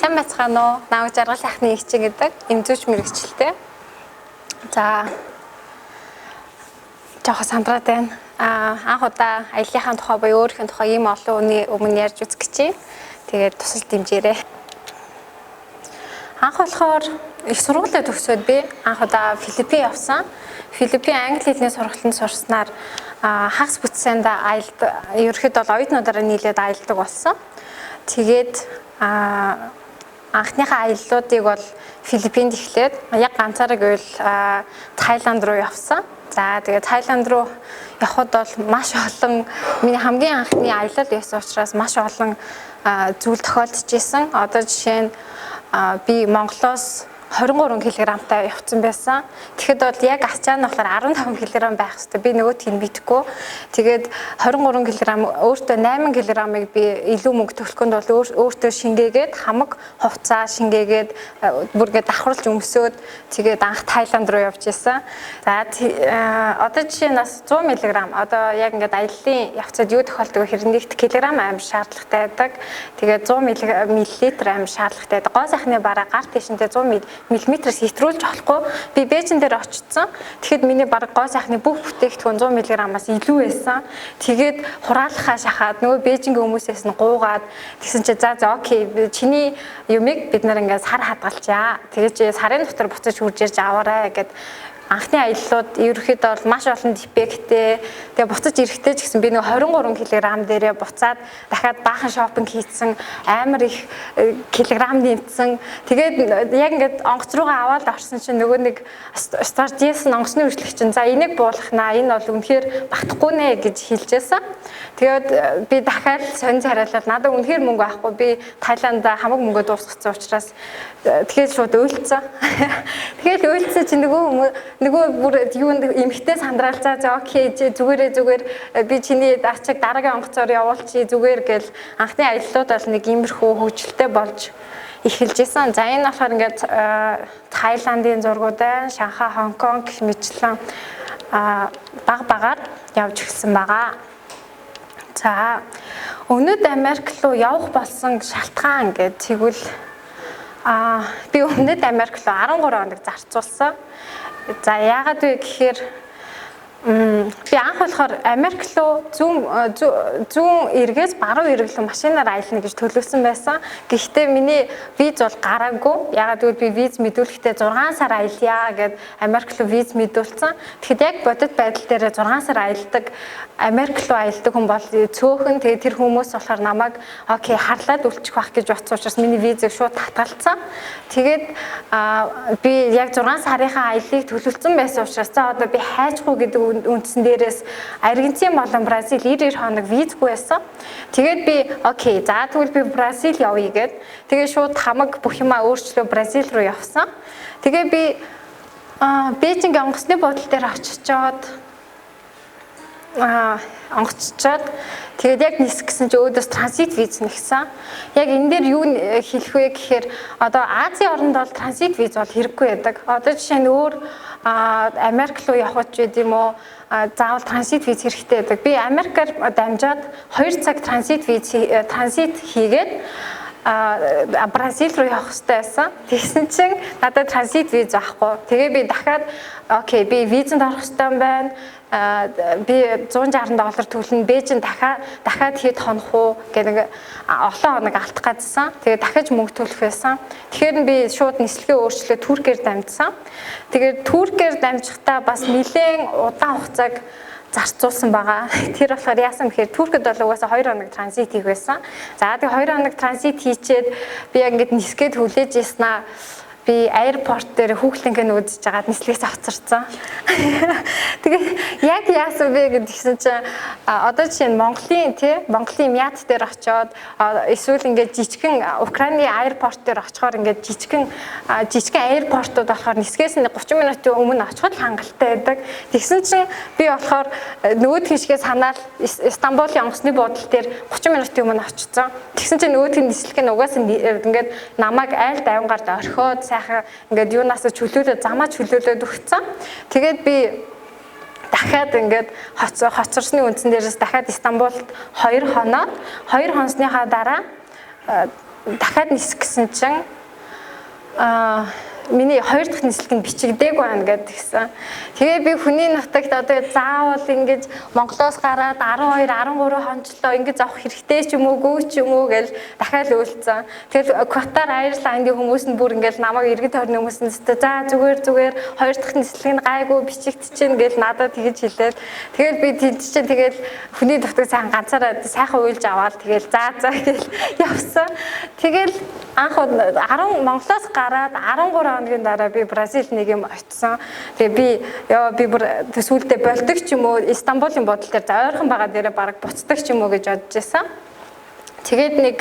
Сайн байцгаана уу? Нааг жаргал ахны ихчиг гэдэг эмзүүч мэрэгчлээ. За жоохон сандраад байна. Анх удаа аяллахын тухай буюу өөрийнхөө тухай ийм олон хүний өмнө ярьж үзэх гэж байна. Тэгээд тусал дэмжээрэй. Анх болохоор их сургуулиуд төгсөөд би анх удаа Филиппин явсан. Филиппин англи хэлний сургалтанд сурснаар хагас бүтсэнд ерөөхдөө бол оюутнуудаараа нийлээд аялдаг болсон. Тэгээд анхныхаа аяллуудыг бол Филиппинд эхлээд яг ганцаараа гэвэл Таиланд руу явсан. За тэгээд Таиланд руу явхад бол маш олон миний хамгийн анхны аялал байсан учраас маш олон зүйл тохиолдож исэн. Одоо жишээ нь би Монголоос 23 кг-тай явцсан байсан. Тэгэхэд бол яг ачаа нь болохоор 15 кг байх хэвээр. Би нөгөөтгийг мэдэхгүй. Тэгээд 23 кг өөртөө 8 кг-ыг би илүү мөнгө төлөхөнд бол өөртөө шингээгээд хамаг хувцас шингээгээд бүргээ давхарлаж өмсөөд тэгээд анх Таиланд руу явж исэн. За одоо жишээ нь бас 100 мг одоо яг ингээд аяллаа явцад юу тохиолдог вэ? Нэгт килограмм амир шаардлагатай байдаг. Тэгээд 100 мл амир шаардлагатай байдаг. Гоо сайхны бараа гар тийшэнтэй 100 миллиметрээс хэтрүүлж болохгүй. Би Бээжин дээр очсон. Тэгэхэд миний баг гоо сайхны бүх бүтээгдэхүүн 100 мг-аас илүү байсан. Тэгээд хураалхаа шахаад нөгөө Бээжингийн хүмүүсээс нь гуугаад тэгсэн чи за окей чиний юмыг бид нар ингээд сар хадгалчаа. Тэгээд сарын дотор буцаж хурж ирж аваарай гэд анхны аяллууд ерөөхдөө бол маш олон дефекттэй. Тэгээ буцаж ирэхдээ ч гэсэн би нэг 23 кг дээрээ буцаад дахиад баахан шопинг хийцэн амар их килограмм нэмсэн. Тэгээд яг ингээд онгоц руугаа аваад орсон чинь нөгөө нэг стажиэс онгоцны үржлэгч чинь за энийг буулгахнаа энэ бол үнэхээр багтахгүй нэ гэж хэлжсэн. Тэгээд би дахиад сонь царайлал надад үнэхээр мөнгө авахгүй би Таиланд хамаг мөнгө дуусгацсан учраас тэгээд шууд уйлцсан. Тэгээд уйлцсан чинь нөгөө бүр юунд эмхтэй сандраалцаа за окей зүгээр би чиний ачиг дараагийн онгоцоор явуулчих зүгээр гэл анхны аяллууд бол нэг иймэрхүү хөгжилтэй болж эхэлж исэн. За энэ болохоор ингээд Таиландын зургуудаа Шанхай, Хонконг гэх мэтлэн багаар явж эхэлсэн байгаа. За Өмнөд Америк руу явах болсон шалтгаан гэдэг тэгвэл би Өмнөд Америк руу 13 хоног зарцуулсан. За яагаад вэ гэхээр би анх болохоор Америк руу зүүн эргээс баруун эрэг рүү машинаар аялна гэж төлөвлөсөн байсан. Гэхдээ миний виз бол гараагүй. Яагаад гэвэл би виз мэдүүлэхдээ 6 сар аялья гэд Америк руу виз мэдүүлсэн. Тэгэхэд яг бодит байдал дээр 6 сар аялдаг Америк руу аялдаг хүн бол цөөхөн. Тэгээд тэр хүмүүс болохоор намайг окей харлаад үлчих байх гэж бодсон учраас миний визийг шууд татгалцсан. Тэгээд би яг 6 сарынхаа аяллыг төлөвлөсөн байсан учраас за одоо би хайжгүй гэдэг үндсэн дээрээс Аргентин болон Бразил 90 хоног визгүй байсан. Тэгээд би окей за тэгвэл би Бразил явъя гэд. Тэгээд шууд хамаг бүх юмаа өөрчлөө Бразил руу явсан. Тэгээд би Бээжингийн онгоцны буудлын дээр очичоод онгоцчоод тэгээд яг нисгэсэн чи өөдөөс транзит виз нэгсэн. Яг энэ дээр юу хэлэх вэ гэхээр одоо Азийн орнд бол транзит виз бол хэрэггүй байдаг. Одоо жишээ нь өөр Америк руу явах ч гэдэм үү заавал транзит виз хэрэгтэй байдаг. Би Америкаар дамжаад 2 цаг транзит хийгээд Бразил руу явах хэрэгтэй байсан. Тэгсэн чинь надад транзит виз авахгүй. Тэгээ би дахиад окей би визэнд орох хэрэгтэй юм байна. Би $160 төлнө Бээжин дахиад хэд хонох уу гэдэг олон хоног алдах гэсэн. Тэгээ дахиж мөнгө төлөх байсан. Тэгэхээр би шууд нислэгээ өөрчлөө Туркээр дамжсан. Тэгээд Туркээр дамжихдаа бас нэлээд удаан хугацааг зарцуулсан байгаа. Тэр болохоор яасан гэхээр Туркид бол угаасаа 2 хоног транзит хийх байсан. За тэгээ 2 хоног транзит хийчээд би ингээд нисгээд хүлээж яснаа би аэропорт дээр хүүхлэнгээ нүүдж жагаад нислэгээс авцарсан. Тэгээ яг яасан бэ гэдгийгсэн чинь одоо жишээ нь Монголын Мят дээр очиод эсвэл ингээд жижигхэн Украины аэропорт дээр очихоор ингээд жижигхэн аэропортууд болохоор нисгээс нь 30 минутын өмнө очиход хангалттай байдаг. Тэгсэн чинь би болохоор нөгөөд хишгээ санаал Стамбулын онгоцны буудлын дээр 30 минутын өмнө очсон. Тэгсэн чинь нөгөөдгийн нислэг нь угаасаа ингээд намайг айл давнгаар орхиод сайхан ингээд юунаас чөлөөлөө замаа чөлөөлөөд өгцөн. Тэгээд би дахиад ингээд хоцорсны үндсэн дээрээс дахиад Стамбулд 2 хоноо 2 хоносныхаа дараа дахиад нисэх гэсэн чинь миний хоёр дахь нислэг нь бичигдээгүй байна гэдгийгсэн. Тэгээ би хүний нутагт одоо заавал ингэж Монголоос гараад 12, 13 хончлоо ингэж авах хэрэгтэй ч юм уу, гүү ч юм уу гэж дахиад үйлцэн. Тэгэл Кватар Айрландын хүмүүс нь бүр ингэж намайг иргэд тойрны хүмүүс нь за зүгээр хоёр дахь нислэг нь гайгүй бичигдчихээн гэж надад тэгэж хэлээд тэгэл би тэнд чинь тэгэл хүний нутаг сайн ганцаараа сайхан уйлж аваад тэгэл за гэж явсан. Тэгэл анх 10 Монголоос гараад 13 хоногийн дараа би Бразил нэг юм очсон. Тэгээ би бүр сүүлдээ болдог ч юм уу Стамбулын бодол дээр за ойрхон байгаа дээрээ бараг буцдаг ч юм уу гэж бодож байсан. Тэгээд нэг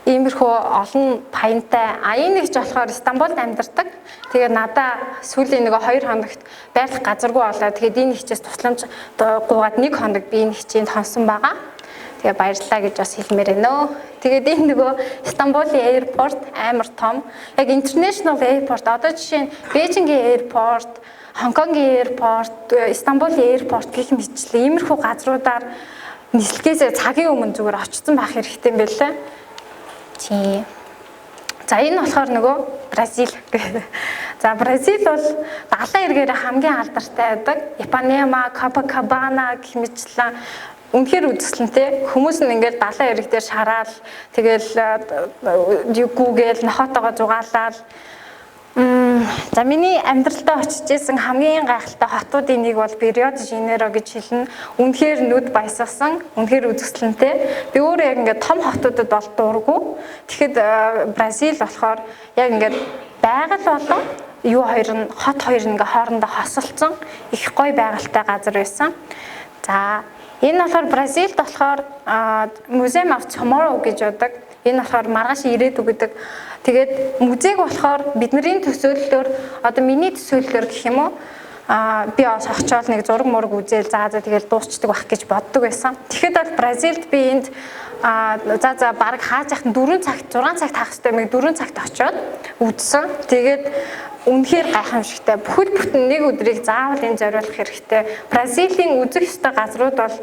иймэрхүү олон паянтай энэ нэгч болохоор Стамбулд амьдардаг. Тэгээ надаа сүүлийн нэг 2 хоногт байрлах газаргүй болоо. Тэгээд энэ хичээс тусламж гуугаад 1 хоног би энэ хичээнд хонсон байгаа. Тэгээ баярлалаа гэж бас хэлмээр байна. Тэгээд энэ нөгөө Стамбулын аэропорт амар том. Яг international airport. Одоо жишээ нь Бээжингийн airport, Хонконгийн airport, Стамбулын airport гэх мэтлээ иймэрхүү газруудаар нислэгээсээ цагийн өмнө зүгээр очсон байх хэрэгтэй юм байлаа. Тий. За энэ болохоор нөгөө Бразил. За Бразил бол далайн эргээр хамгийн алдартай байдаг. Ипанема, Копакабана гэх мэтлээ үнэхээр үзэсгэлэнтэй хүмүүс нь ингээд далайн эрэг дээр шараал тэгэл гүүгээл нохотоогоо зугаалаад за миний амьдралдаа очиж исэн хамгийн гайхалтай хотуудын нэг бол Рио де Жанейро гэж хэлнэ. Үнэхээр нүд баясгасан, үнэхээр үзэсгэлэнтэй. Би өөрөө яг ингээд том хотуудад бол дурггүй. Тэгэхэд Бразил болохоор яг ингээд байгаль болон юу хоёр нь хот хоёр нь ингээд хоорондоо хосолцсон их гоё байгальтай газар байсан. За энэ болохоор Бразилд болохоор Museum of Tomorrow гэж байдаг. Энэ болохоор маргааш ирээдүг гэдэг. Тэгээд музейг болохоор бидний төсөөллөөр одоо миний төсөөллөөр гэх юм уу би бас очиод нэг зураг мураг үзээл за тэгэл дуусчдаг байх гэж боддог байсан. Тэгэхэд бол Бразилд би энд за баг хааж яхад 4 цагт 6 цагт хаах хэрэгтэй мэг 4 цагт очиод үзсэн. Тэгээд үнэхээр гайхамшигтай. Бүхэл бүтэн нэг өдрийг заавал энэ зориулах хэрэгтэй. Бразилийн үзэх ёстой газрууд бол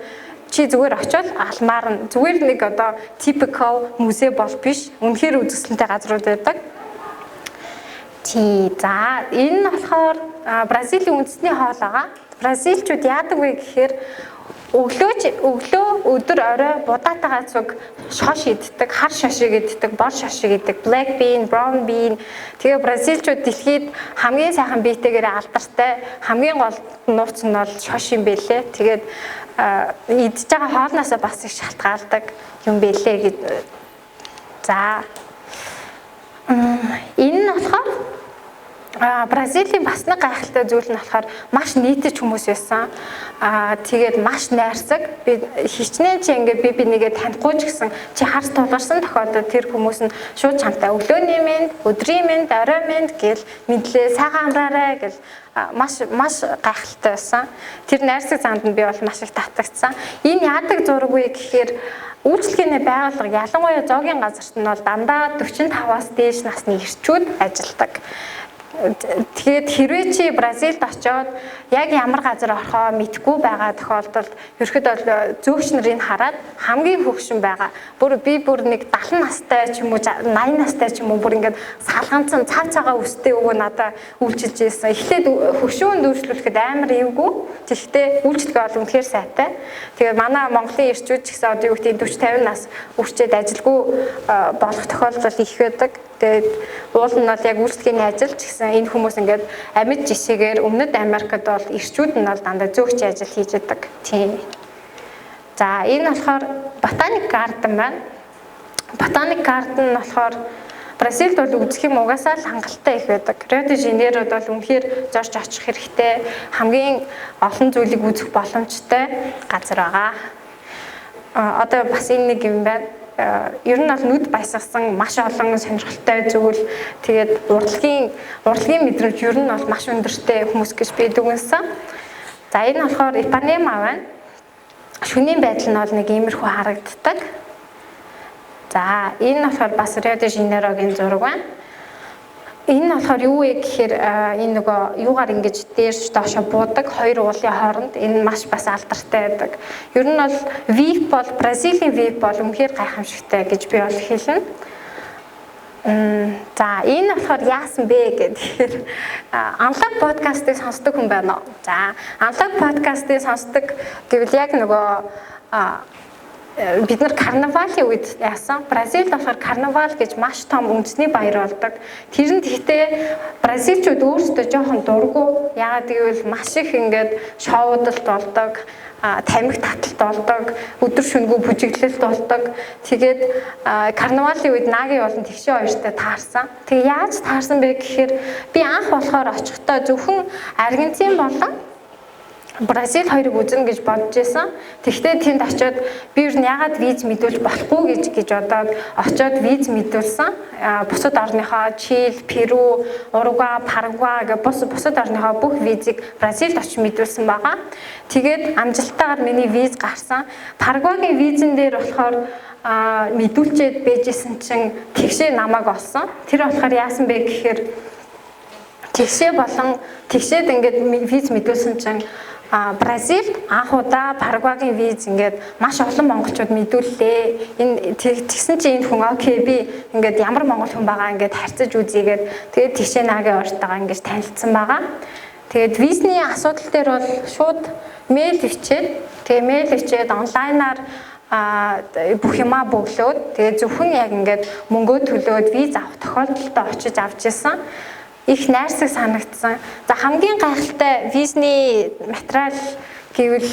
чи зүгээр очиод алмаар нь зүгээр нэг одоо typical музей бол биш. Үнэхээр үзэсгэлэнтэй газрууд байдаг. Тий, за энэ нь болохоор Бразилийн үндэсний хоол байгаа. Бразилчууд яадаг вэ гэхээр өглөө өдөр орой будаатайгаа цуг шош иддэг, хар шошиг иддэг, бор шошиг иддэг, black bean, brown bean. Тэгээ бразилчууд дэлхийд хамгийн сайхан биетэйгээр алдартай, хамгийн гол нууц нь бол шош юм бэлээ. Тэгээд идж байгаа хоолноосоо бас их шалтгаалдаг юм бэлээ гэж. За энэ нь болохоор Бразилийн бас нэг гайхалтай зүйл нь болохоор маш нийтэж хүмүүс байсан. Тэгээд маш найрсаг. Би хичнээн чи ингээд би нэгээ танихгүй ч гэсэн чи харс тулгарсан тохиолдолд тэр хүмүүс нь шууд чамтай өглөөний мэнд, өдрийн мэнд, орой мэнд гэл мэдлээ сайхан амраарай гэл маш гайхалтай байсан. Тэр найрсаг занд нь би бол маш их татагдсан. Энэ яадаг зураг вэ гэхээр үйлчлэгээний байгууллага ялангуяа зоогийн газарт нь бол дандаа 45-аас дээш насны эрчүүд ажилладаг. Тэгээд хэрвээ чи Бразилд очиод яг ямар газар орохоо мэдгүй байгаа тохиолдолд ерөөхдөө зөөгч нарыг хараад хамгийн хөвшин байгаа. Би бүр нэг 70 настай ч юм уу 80 настай ч юм уу бүр ингээд салганцсан цав цагаа өстэй өгөө надад үйлчилж ийсэн. Эхлээд хөвшүүн дүүрслүүлэхэд амар эвгүй. Тэгэхдээ үйлчлэгээ бол үнэхээр сайтай. Тэгээд манай Монголын эрчүүд ч гэсэн одоо юу гэдэг 40 50 нас үрчээд ажилгүй болох тохиолдол их байдаг. Тэгээд уул нь бол яг үйлчлэгээний ажил ч гэсэн энэ хүмүүс ингээд амьд жишээгээр Өмнөд Америкт бол эрчүүд нь бол дандаа зөөгч ажил хийж байдаг. Тийм. За энэ болохоор Ботаник гарден байна. Ботаник гарден нь болохоор Бразилд бол үзэх юм угаасаа л хангалттай их байдаг. Рио де Жанейрод бол үнэхээр зорж очих хэрэгтэй. Хамгийн олон зүйлийг үзэх боломжтой газар байгаа. Одоо бас энэ нэг юм байна. Ер нь бол нүд баясгасан маш олон сонирхолтой зүйл. Тэгээд урлагийн мэдрэмж ер нь бол маш өндөртэй хүмүүс гэж би дүгнсэн. За энэ болохоор Ипанема байна. Шөнийн байдал нь бол нэг иймэрхүү харагддаг. За энэ болохоор бас Рио де Жанейрогийн зураг байна. Энэ нь болохоор юу вэ гэхээр энэ нөгөө юугаар ингэж дээрш доошо буудаг хоёр уулын хооронд энэ маш бас алдартай байдаг. Ер нь бол VIP бол Бразилийн VIP бол үнэхээр гайхамшигтай гэж би бол хэлнэ. За энэ болохоор яасан бэ гэхээр Unlock podcast-ыг сонсдог хүн байна уу? За Unlock podcast-ыг сонсдог гэвэл яг нөгөө бид нар карнавалын үед яасан. Бразилд болохоор карнавал гэж маш том үндэсний баяр болдог. Тэр нь гэхдээ бразилчууд өөрсдөө жоохон дургу. Яагаад гэвэл маш их ингээд шоудалт болдог. Тамхи таталт болдог, өдөр шөнөгүй бүжиглэлт болдог. Тэгээд карнавалын үед нагийн болон тэгшээ хоёртой таарсан. Тэг яаж таарсан бэ гэхээр би анх болохоор очихдоо зөвхөн Аргентин болон Бразил хоёрыг үзнэ гэж бодож байсан. Тэгвэл тэнд очиод би юу н ягаад виз мэдүүлж болохгүй гэж бодоод очиод виз мэдүүлсэн. Бусад орныхоо Чили, Перу, Уругвай, Парагвай гэх бусад орныхоо бүх визийг Бразилд очиж мэдүүлсэн байгаа. Тэгээд амжилттайгаар миний виз гарсан. Парагвайгийн визэн дээр болохоор мэдүүлчихэд байжсэн чинь тэгшээ намайг олсон. Тэр болохоор яасан бэ гэхээр тэгшээ болон тэгшээд ингээд виз мэдүүлсэн чинь Бразилд анх удаа Парагвайгийн виз ингээд маш олон монголчууд мэдүүллээ. Энэ тэгсэн чинь энэ хүн окей би ингээд ямар монгол хүн байгаа ингээд харьцаж үзьегээд тэгээд тэгшээ нагийн ойртойгоо ингээд танилцсан байгаа. Тэгээд визний асуудал дээр бол шууд мэйл ичээд тэгээ мэйл ичээд онлайнаар бүх юмаа бөглөөд тэгээ зөвхөн яг ингээд мөнгөө төлөөд виз авах тохиолдолд очиж авч ирсэн. Их найрсаг санагдсан. За хамгийн гайхалтай визний материал гэвэл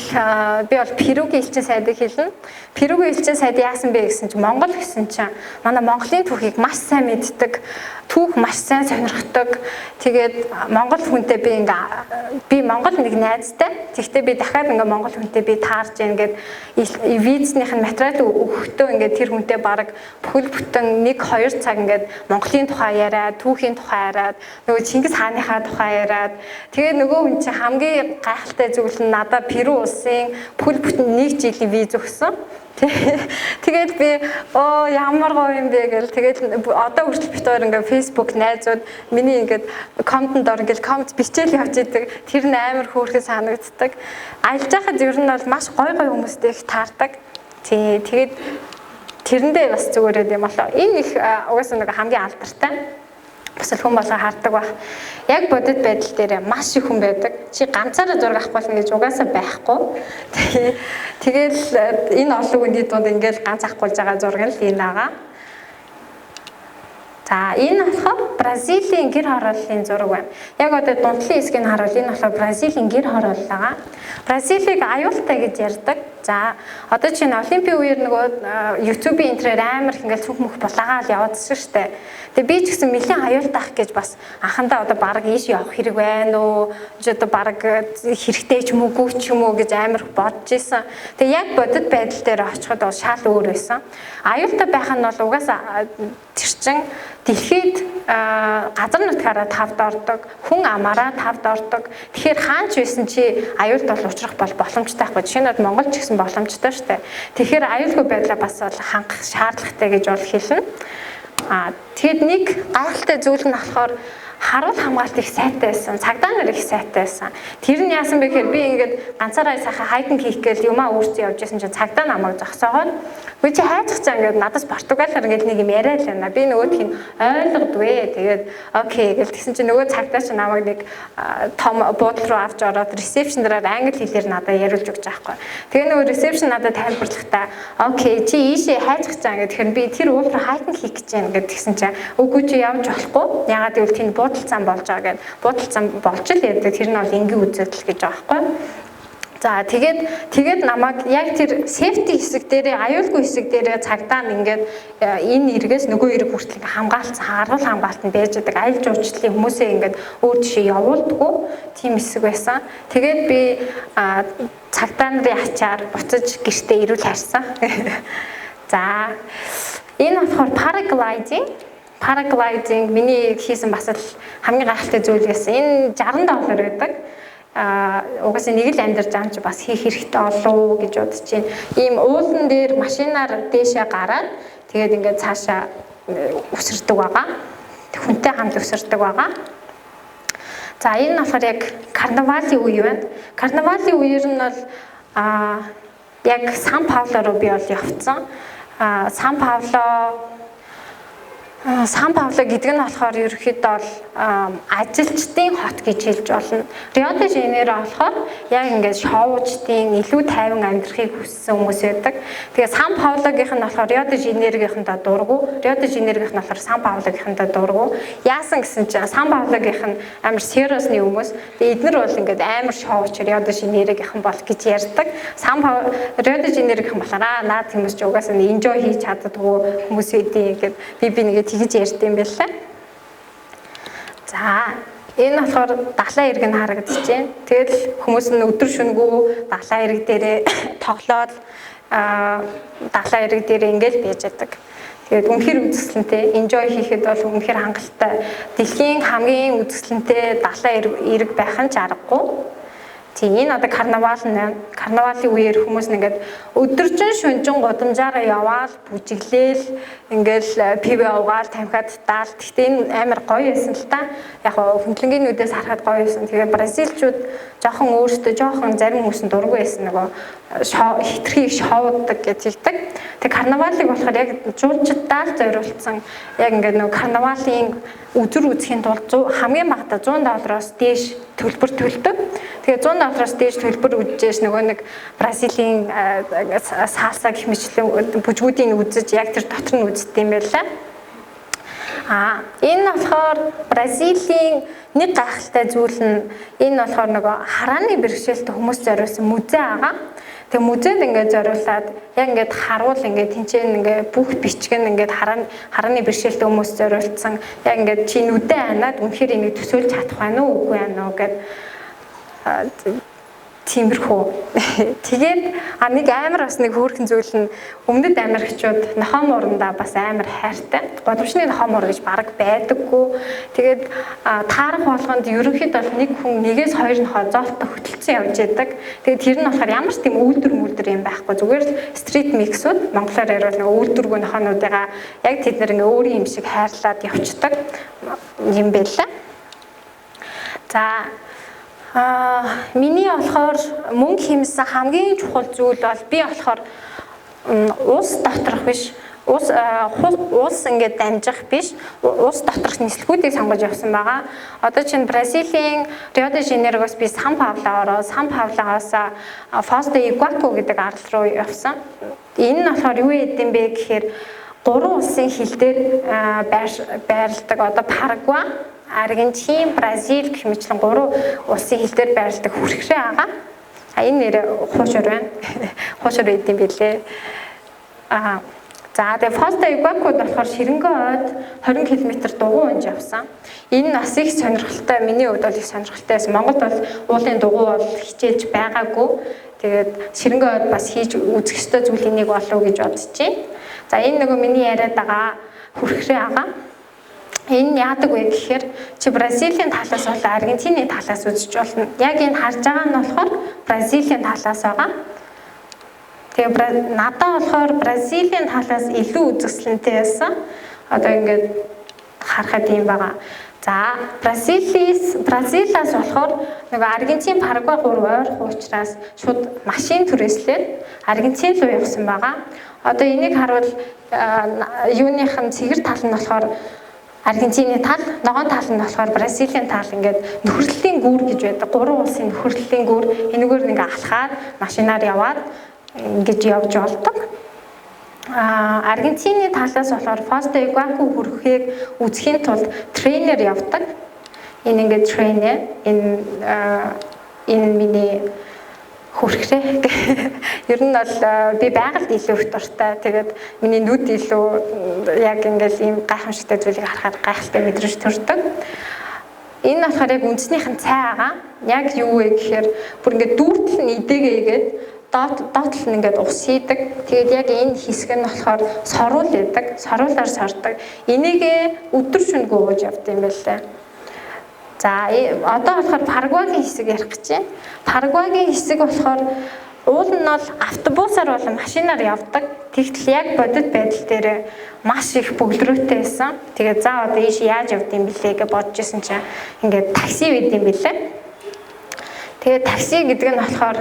би бол Перугийн элчин сайдыг хэлнэ. Перугийн элчин сайд яасан бэ гэсэн чинь Монгол гэсэн чинь манай Монголын түүхийг маш сайн мэддэг. Түүх маш сайн сонирхдаг. Тэгээд Монгол хүнтэй би Монгол нэг найзтай. Тэгвэл би дахиад ингээ Монгол хүнтэй би таарж яа ингээд визнийх нь материал өгөхдөө ингээд тэр хүнтэй баг бүхэл бүтэн 1-2 цаг ингээд Монголын тухай яриад, түүхийн тухай яриад, нөгөө Чингис хааныхаа тухай яриад. Тэгээд нөгөө хүн чинь хамгийн гайхалтай зүйл нь надад Перу улсын бүхэл бүтэн 1 жилийн виз өгсөн. Тэгээд би ямар гоё юм бэ гэл тэгээд одоо хүртэл бид хоёр ингээ Facebook найзууд миний ингээд комментд ор ингээл коммент бичээл явж идэг. Тэр нь амар хөөрхөн санагддаг. Аялж байхад ер нь бол маш гоё хүмүүстэй их таардаг. Тэгээд тэрэндээ бас зүгээрээ юм болоо. Энэ их угаасаа нэг хамгийн алдартай. Бас л хүн болго хардаг баг. Яг бодит байдал дээр маш их хүн байдаг. Чи ганцаараа зураг авах болно гэж угаасаа байхгүй. Тэгэл энэ олон хүний дунд ингээл ганц авахгүй байгаа зураг л энэ байгаа. За энэ болохоор Бразилийн гэр хорооллын зураг байна. Яг одоо дундлын хэсгийг харуул энэ болохоор Бразилийн гэр хороолл байгаа. Бразилийг аюултай гэж ярьдаг. За одоо чинь Олимпийн үеэр нөгөө YouTube-ийн интернет амар их ингээл цүнх мөх булаагаал яваадсан шүү дээ. Тэгээ би ч гэсэн нэлийн аюултайх гэж бас анхандаа одоо баг ийш явах хэрэг байна уу? Одоо баг хэрэгтэй ч юм уу гүч юм уу гэж амар бодож исэн. Тэгээ яг бодит байдал дээр очиход бол шал өөр байсан. Аюултай байх нь бол угаасаа тэр чин дэлхийд газар нутгаараа тавд ордог, хүн амаараа тавд ордог. Тэгэхээр хаанч байсан чи аюулт бол учрах бол боломжтой байхгүй. Жишээ нь Монгол ч гэсэн боломжтой шүү дээ. Тэгэхээр аюулгүй байдлаа бас хангах шаардлагатай гэж бол хэлнэ. Тэгэд нэг гайхалтай зүйл нь болохоор харуул хамгаалт их сайтай байсан, цагдаа нар их сайтай байсан. Тэр нь яасан бэ гэхээр би ингээд ганцаараа сайхан хайкинг хийх гээл юмаа өөрсдөө явж байсан чинь цагдаа намайг зогсоогоод үгүй чи хайчих чаа ингээд надаас Португалаар ингээд нэг юм яриад л байна. Би нөгөөдх нь ойлгодгүй. Тэгээд окей гэл тэгсэн чинь нөгөө цагдаа чи намайг нэг том буудлын руу авч ороод ресепшнераар англи хэлээр надад яриулж өгч байгаа байхгүй. Тэгээ нөгөө ресепшн надад тайлбарлахдаа окей чи ийшээ хайчих чаа гэдэг. Тэгэхээр би тэр уул руу хайкинг хийх гэж байна гэд тэгсэн чинь үгүй чи явж болохгүй. Ягаад гэвэл тэнд буудал зам болж байгаа гэд буудал зам болж л ярьдаг. Тэр нь бол энгийн үзэгдэл гэж байгаа байхгүй. За тэгээд намайг яг тэр safety хэсэг дээрээ аюулгүй хэсэг дээрээ цагдаа нь ингээд энэ эргээс нөгөө эрг хүртэл хамгаалсан харуул хамгаалт нь байж байгаа аялал жуулчлалын хүмүүсээ ингээд өөр жишээ явуулдаггүй тийм хэсэг байсан. Тэгээд би цагдаа нарын ачаар буцаж гэртээ ирүүл харсан. За энэ болохоор paragliding миний хийсэн бас л хамгийн гайхалтай зүйл байсан. Энэ $60 байдаг. Угаасаа нэг л амьдарч байгаа юм чи бас хийх хэрэгтэй олоо гэж бодож чинь ийм уулан дээр машинаар дээшээ гараад тэгээд ингээд цаашаа өсөрдөг байгаа. Хүнтэй хамт өсөрдөг байгаа. За энэ нь болохоор яг карнавалын үе байна. Карнавалын үеэр нь бол яг Сан Пауло руу би бол явцсан. Сан Пауло Сан Пауло гэдэг нь болохоор ерөөхдөө бол ажилчдын хот гэж хэлж болно. Рио де Жанейро болохоор яг ингээд шоуучдын илүү тайван амьдрахыг хүссэн хүмүүс байдаг. Тэгээ Сан Паулогийнх нь болохоор Рио де Жанейрогийнхэнтэй дургу, Рио де Жанейрогийнх нь болохоор Сан Паулогийнхэнтэй дургу. Яасан гэсэн чинь Сан Паулогийнх нь амар сериусны хүмүүс. Тэгээ эднэр бол ингээд амар шоуч Рио де Жанейрогийнхан бол гэж ярьдаг. Рио де Жанейрогийнхан болохоор наад хүмүүс ч угаасаа enjoy хийж чаддаггүй хүмүүс эдийн ингээд би нэгэ тэгж ярьд юм байлаа. За энэ болохоор далайн иргэн харагдаж байна. Тэгэл хүмүүс нь өдөр шөнөгүй далайн ирэг дээрээ тоглоод далайн ирэг дээрээ ингээл байж байдаг. Тэгээд үнэхээр үзэсгэлэнтэй enjoy хийхэд бол үнэхээр хангалттай. Дэлхийн хамгийн үзэсгэлэнтэй далайн ирэг байх нь ч аргагүй. Тийм энэ одоо карнавалын үеэр хүмүүс ингээд өдөржин шөнжин гудамжаараа яваал бүжиглээл ингээл пив уугаал тамхиад таал. Гэхдээ энэ амар гоё байсан л та. Яг хөндлөнгийн нүдээс харахад гоё байсан. Тэгээ бразилчууд жоохон өөрсдөө жоохон зарим хүмүүс нь дургүй байсан нөгөө хитрхийг шоудаг гэж хэлдэг. Тэгээ карнавалыг болохоор яг жуулчдаа зориулсан яг ингээд нөгөө карнавалын үзүр үзэхийн тулд хамгийн багадаа $100-оос дээш төлбөр төлдөг. Тэгээ $100-оос дээш төлбөр үзэж нөгөө нэг Бразилийн саалса гэх мэтлэн бүжгүүдийн үзэж яг тэр дотор нь үздэг юм байлаа. Энэ болохоор Бразилийн нэг гайхалтай зүйл нь энэ болохоор нөгөө харааны бэрхшээлтэй хүмүүс зориулсан музей байгаа. Тэгээ музейд ингээд зориулаад яг ингээд харуул ингээд тэнцэн ингээд бүх бичгэн ингээд харааны бэрхшээлтэй хүмүүс зориулсан. Яг ингээд чи нүдэ ханаад үнэхээр энийг төсөөлж чадах байна уу үгүй байна уу гэд тиймэрхүү. Тэгээд нэг амар бас нэг хөөрхөн зүйл нь өмнөд Америкчууд нохоо муурандаа бас амар хайртай. Годамжны нохоо муур гэж бараг байдаггүй. Тэгээд таарах болгонд ерөнхийдөө бол нэг хүн нэгээс хоёр нохоо зоолтой хөтөлцөн явж яадаг. Тэгээд тэр нь болохоор ямар ч тийм үйлдвэр юм байхгүй. Зүгээр л стрит миксүүд монголоор ярил нэг үйлдвэргүй нохоонуудыгаа яг тэд нэр ингээ өөрийн юм шиг хайрлаад явцдаг юм байлаа. За миний болохоор мөнгө хэмсэн хамгийн чухал зүйл бол би болохоор улс доторх биш улс ингээд дамжих биш улс доторх нислэгүүдийг сонгож явсан байгаа. Одоо чинь Бразилийн Рио де Жанейрогоос би Сан Паулогоос Foz do Iguaçu гэдэг арал руу явсан. Энэ нь болохоор юу гэдэм бэ гэхээр 3 улсын хил дээр байрладаг одоо Парагвай, Аргентин, Бразил гэх мэтлэн 3 улсын хил дээр байрладаг хүрхрээ байгаа. Энэ нэр хуушур байна. Хуушур гэдэм билээ. За тэгээ Foz do Iguaçu болохоор Ширэнгэн хойд 20 км дугуй унж явсан. Энэ бас их сонирхолтой, миний хувьд бол их сонирхолтой байсан. Монголд бол уулын дугуй бол хичээж байгаагүй. Тэгээд Ширэнгэн хойд бас хийж үзэх ёстой зүйлийн нэг болов уу гэж бодож байна. За энэ нөгөө миний яриад байгаа хүрхрээ байгаа. Энэ яадаг вэ гэхээр чи Бразилийн талаас бол Аргентины талаас үзэж болно. Яг энэ харж байгаа нь болохоор Бразилийн талаас байгаа. Тэгээ надад болохоор Бразилийн талаас илүү үзэсгэлэнтэй байсан. Одоо ингээд харахад юм байгаа. За Бразилаас болохоор нөгөө Аргентин, Парагвай 3 ойрхон учраас шууд машин түрээслээд Аргентин руу явсан байгаа. Одоо энийг харуул юуных нь цэгэр тал нь болохоор Аргентины тал, ногоон тал нь болохоор Бразилийн тал ингээд нөхөрлөлийн гүүр гэж байдаг. 3 улсын нөхөрлөлийн гүүр энэгээр нэг алхаад машинаар яваад ингэж явж болдог. Аргентины талаас болохоор Foz do Iguaçu хүрэхийг үзэхийн тулд тренер явдаг. Энэ ингээд тренер энэ миний хүрхрээ. Ер нь бол би байгальд илүү их дуртай. Тэгээд миний нүд илүү яг ингээл ийм гайхамшигтай зүйлийг харахад гайхалтай мэдрэмж төрдөг. Энэ болохоор яг үндснийх нь цай байгаа. Яг юу вэ гэхээр бүр ингээд дүүртэл нь идэгээ игээд доотлол нь ингээд ус хийдэг. Тэгээд яг энэ хэсэг нь болохоор соруул байдаг. Соруулаар сордог. Энийгээ өдөр шөнөгүй ууж явд юм байлаа. За одоо болохоор Парагвайгийн хэсэг ярих гэж байна. Парагвайгийн хэсэг болохоор уул нь бол автобусаар болон машинаар явдаг. Тэгтэл яг бодит байдал дээр маш их бөглөрөөтэй байсан. Тэгээд за одоо ийш яаж явд юм бэлээ гэж бодож исэн чинь ингээд такси байд юм бэлээ. Тэгээд такси гэдэг нь болохоор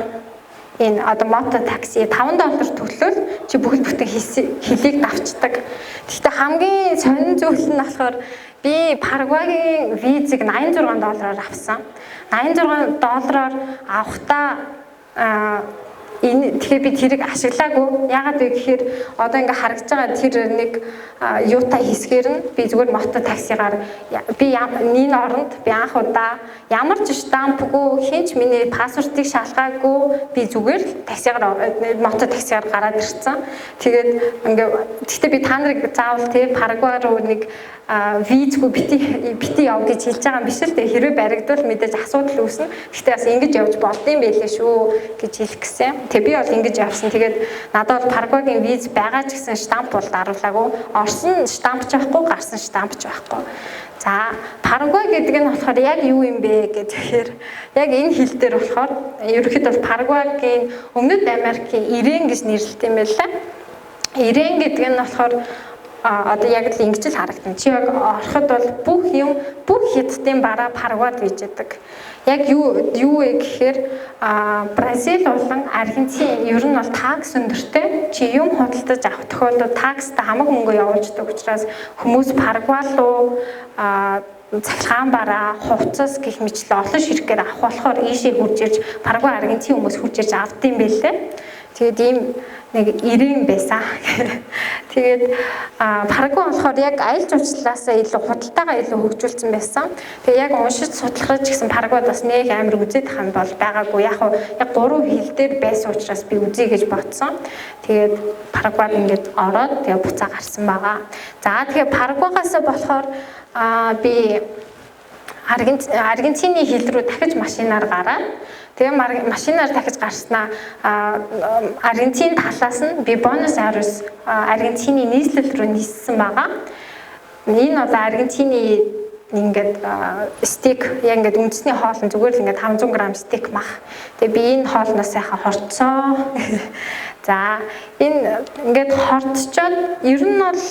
энэ одоо мото такси $5 төлөөл чи бүхэл бүтэн хөлийг давчдаг. Гэхдээ хамгийн сонин зүйл нь болохоор би Парагвайгийн визийг $86 авсан. $86 авахдаа тэгэхээр би тэрийг ашиглаагүй. Яагаад вэ гэхээр одоо ингээ харагдаж байгаа тэр нэг юутай хэсгээр нь би зүгээр мото таксигаар би энэ оронд би анх удаа ямар ч штампгүй хинч миний паспортыг шалгаагүй би зүгээр таксигаар мото таксигаар гараад ирсэн. Тэгээд ингээ гэхдээ би та нарыг заавал те Парагвай руу нэг визгүй бити яв гэж хэлж байгаа юм биш л дээ. Хэрвээ баригдвал мэдээж асуудал үүснэ. Гэхдээ бас ингэж явж болдсон байлээ шүү гэж хэлэх гэсэн. Тэгээ би бол ингэж явсан. Тэгээд надад бол Парагвайгийн виз байгаа ч гэсэн штамп бол даруулаагүй. Орсон штамп ч байхгүй, гарсан штамп ч байхгүй. За Парагвай гэдэг нь болохоор яг юу юм бэ гэхээр яг энэ хэл дээр болохоор ерөнхийдөө Парагвайгийн Өмнөд Америкийн Ирэн гэж нэрлэдэг юм байна лээ. Ирэн гэдэг нь болохоор одоо яг л ингэж л харагдана. Чи яг ороход бол бүх хятадын бараа Парагвайд бийж байдаг. Яг юу вэ гэхээр Бразил болон Аргентин ер нь бол такс өндөртэй. Чи юм худалдаж авах тохиолдолд такстай хамаг мөнгө явуулдаг учраас хүмүүс Парагвай руу цахилгаан бараа, хувцас гэх мэтлээ олон ширхгээр авах болохоор ийшээ хурж ирж Парагвай, Аргентин хүмүүс хурж ирж авдсан байлээ. Тэгээд ийм нэг Ирэн байсан. Тэгээд Парагвай болохоор яг аялал жуулчлалаасаа илүү худалдаагаа илүү хөгжүүлсэн байсан. Тэгээд яг уншиж судлахад ч гэсэн Парагвайд бас нэг амар үзээд хам бол байгаагүй. Яг 3 хил дээр байсан учраас би үзье гэж бодсон. Тэгээд Парагвайд ингээд ороод тэгээд буцаа гарсан байгаа. За тэгээд Парагвайгаасаа болохоор би Аргентины хил рүү дахиж машинаар гараад тэгээ машинаар дахиж гарснаа Аргентин талаас нь би Буэнос Айрес Аргентины нийслэл рүү ниссэн байгаа. Энэ бол Аргентины ингээд стейк яг ингээд үндэсний хоол нь зүгээр л ингээд 500 г стейк мах. Тэгээ би энэ хоолноос яхаа хорцоо. За энэ ингээд хорцчоод ер нь бол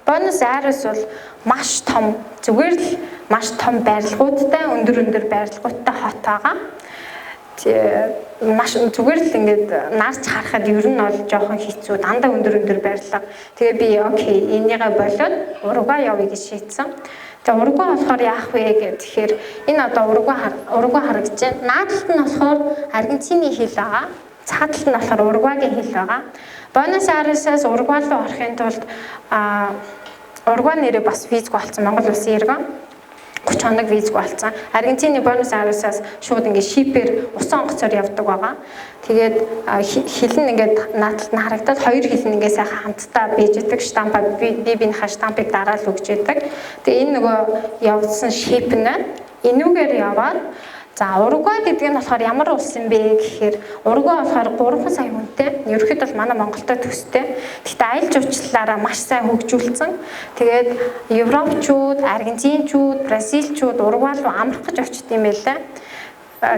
Буэнос Айрес бол маш том зүгээр л маш том барилгуудтай өндөр барилгуудтай хот байгаа. Маш зүгээр л ингээд наарч харахад ер нь бол жоохон хэцүү дандаа өндөр барилга. Тэгээ би окей энийгээ болоод Уругвай явъя гэж шийдсэн. Тэгээ Уругвай болохоор яах вэ гэхээр энэ одоо Уругвай харагдаж байна. Наадталд нь болохоор Аргентины хэл байгаа. Цаадталд нь болохоор Уругвайгийн хэл байгаа. Буэнос Айресээс Уругвай руу орохын тулд Уругвай нэрээ бас визгүй болсон Монгол улсын иргэн 30 хоног визгүй болсон. Аргентины Буэнос Айресаас шууд ингээд шипээр усан онгоцоор явдаг байгаа. Тэгээд хэл нь ингээд наадталд нь харагдаад хоёр хэл нь ингээд сайхан хамтдаа бийж идэг штампаа бибинийхээ штампыг дараал өгч идэг. Тэгээд энэ нөгөө явуулсан шип нь энүүгээр яваад за Уругвай гэдэг нь болохоор ямар улс юм бэ гэхээр Уругвай болохоор 3 сая хүнтэй. Ерөнхийдөө бол манай Монголтой төстэй. Гэхдээ аялал жуулчлалаараа маш сайн хөгжүүлсэн. Тэгээд Европчууд, Аргентинчууд, Бразилчууд Уругвай руу амрах гэж очт юм байлаа.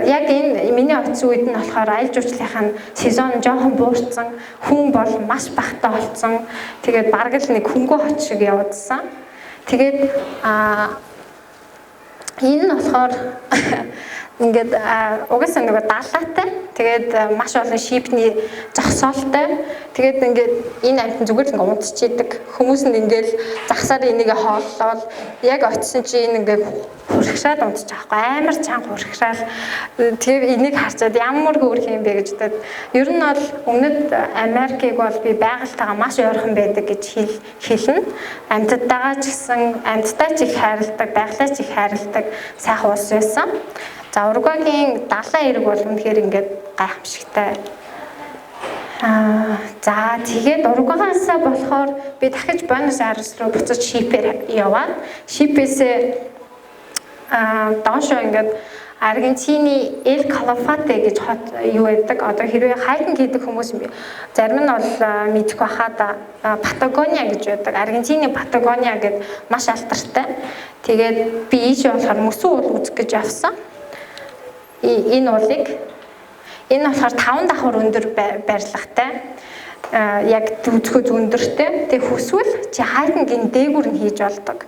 Яг энэ миний очсон үед нь болохоор аялал жуулчлалын сезон жоохон буурсан. Хүн бол маш багтаа болцсон. Тэгээд бараг л нэг хөнгөө хот шиг явагдсан. Тэгээд энэ нь болохоор ингээд угаасаа нөгөө далаатай тэгээд маш олон шипний зогсоолтой тэгээд ингээд энэ амтан зүгээр л ингээд унтчихийдэг хүмүүс нь ингээд загсаар энийг хооллол яг очисон чи энэ ингээд хурхшаад унтчих واخгүй амар чанга хурхшаал тэгээд энийг харчаад ямар хөөрх юм бэ гэж бодоод ер нь бол Өмнөд Америкийг бол би байгальтайгаа маш ойрхон байдаг гэж хэлнэ амьтдтайгаа ч гэсэн амьтдтай ч их хайрладаг байгалаа ч их хайрладаг сайхан улс байсан. За Уругвайгийн далайн эрэг бол үнэхээр ингээд гайхамшигтай. За тэгээд Уругвайгаасаа болохоор би дахиж Буэнос Айрес руу буцаж шипээр яваад шипээсээ доошоо ингээд Аргентины Эл Калафате гэж хот юу байдаг. Одоо хэрвээ хайкинг хийдэг хүмүүс зарим нь бол мэдэх байхад Патагония гэж байдаг. Аргентины Патагония гэдэг маш алдартай. Тэгээд би ийшээ болохоор мөсөн уул үзэх гэж явсан. Энэ болохоор 5 давхар өндөр барилгатай. Яг зүзгөө өндөртэй. Тэг хүсвэл чи хайкингийн дээгүүр нь хийж болдог.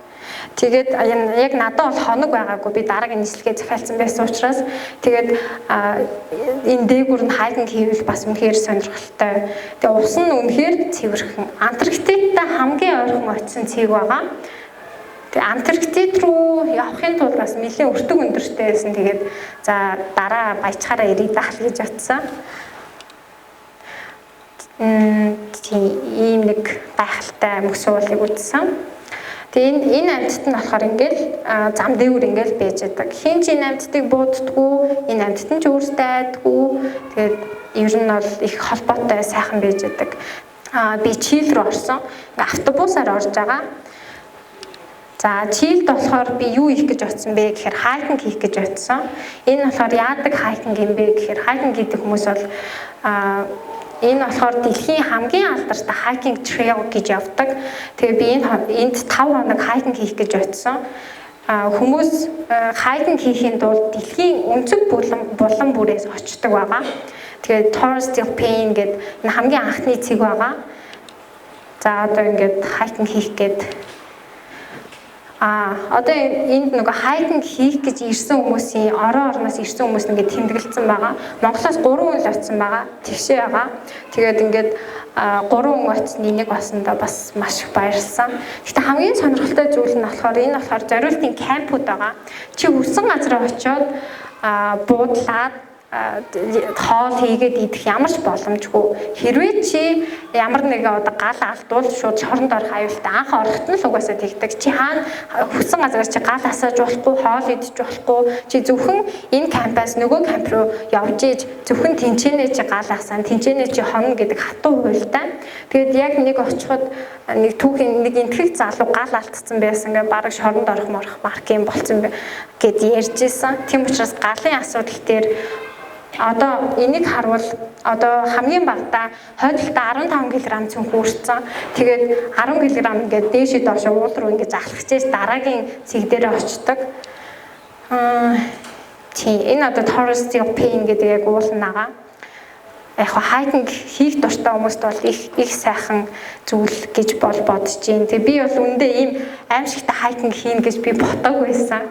Тэгээд яг надад бол хоног байгаагүй. Би дараагийн нислэгээ захиалсан байсан учраас тэгээд энэ дээгүүр нь хайкинг хийвэл бас үнэхээр сонирхолтой. Тэгээд ус нь үнэхээр цэвэрхэн. Антарктидтай хамгийн ойрхон очисон цэг байгаа. Тэгээд Антарктид руу явахын тулд бас нэлээд өртөг өндөртэй байсан. Тэгээд за дараа баячаараа ирээд ах гэж бодсон. Ийм нэг гайхалтай мөс уулыг үзсэн. Тэгээд энэ амьтад нь болохоор ингээл зам дээгүүр ингээл байж байдаг. Хин ч энэ амьтдыг бууддаггүй, энэ амьтад нь ч өөртөө айдаггүй. Тэгээд ер нь бол их холбоотой сайхан байж байдаг. Би Чил рүү орсон. Ингээ автобусаар орж байгаа. За Чилд болохоор би юу хийх гэж бодсон бэ гэхээр хайкинг хийх гэж бодсон. Энэ болохоор яадаг хайкинг юм бэ гэхээр хайкинг гэдэг хүмүүс бол энэ болохоор дэлхийн хамгийн алдартай хайкинг трейл гэж явдаг. Тэгээ би энд 5 хоног хайкинг хийх гэж бодсон. Хүмүүс хайкинг хийхийн тулд дэлхийн өнцөг булан бүрээс очдог байгаа. Тэгээ Torres del Paine гэдэг энэ хамгийн анхны цэг байгаа. За одоо ингээд хайкинг хийх гээд одоо энд нөгөө хайкинг хийх гэж ирсэн хүмүүсийн орноос ирсэн хүмүүс ингээд тэмдэглэсэн байгаа. Монголоос 3 хүн л очсон байгаа. Тэгшээ байгаа. Тэгээд ингээд 3 хүн очсон энийг басандаа бас маш их баярлсан. Гэхдээ хамгийн сонирхолтой зүйл нь болохоор энэ болохоор зориултын кампууд байгаа. Чи хүссэн газараа очиод буудлаад хоол хийгээд идэх ямар ч боломжгүй. Хэрвээ чи ямар нэгэн одоо гал алдвал шууд шоронд орох аюултай. Анх орохт нь л угаасаа тэгдэг. Чи хаана хүссэн газараас чи гал асааж болохгүй, хоол идэж болохгүй. Чи зөвхөн энэ кампаас нөгөө камп руу явж иж зөвхөн тэнцэнэ чи гал асаан, тэнцэнэ чи хонно гэдэг хатуу хуйлтай. Тэгээд яг нэг очиход нэг түүхийн нэг энтгэх залуу гал алдсан байсан. Ингээ бараг шоронд орох марк юм болцсон гэд ярьж исэн. Тийм учраас галын асуудал дээр одоо энийг харвал одоо хамгийн багадаа хойдолтой 15 кг цүнх үүссэн. Тэгээд 10 кг ингээд дээшээ доош уул руу ингээд залхахчээс дараагийн цэг дээр очдог. Энэ одоо Torres del Paine гэдэг яг уул нагаа. Яг хайкинг хийх дуртай хүмүүст бол их сайхан зүйл гэж бодож байна. Тэгээд би бол үндэ ийм аимшигтай хайкинг хийн гэж би ботог байсан.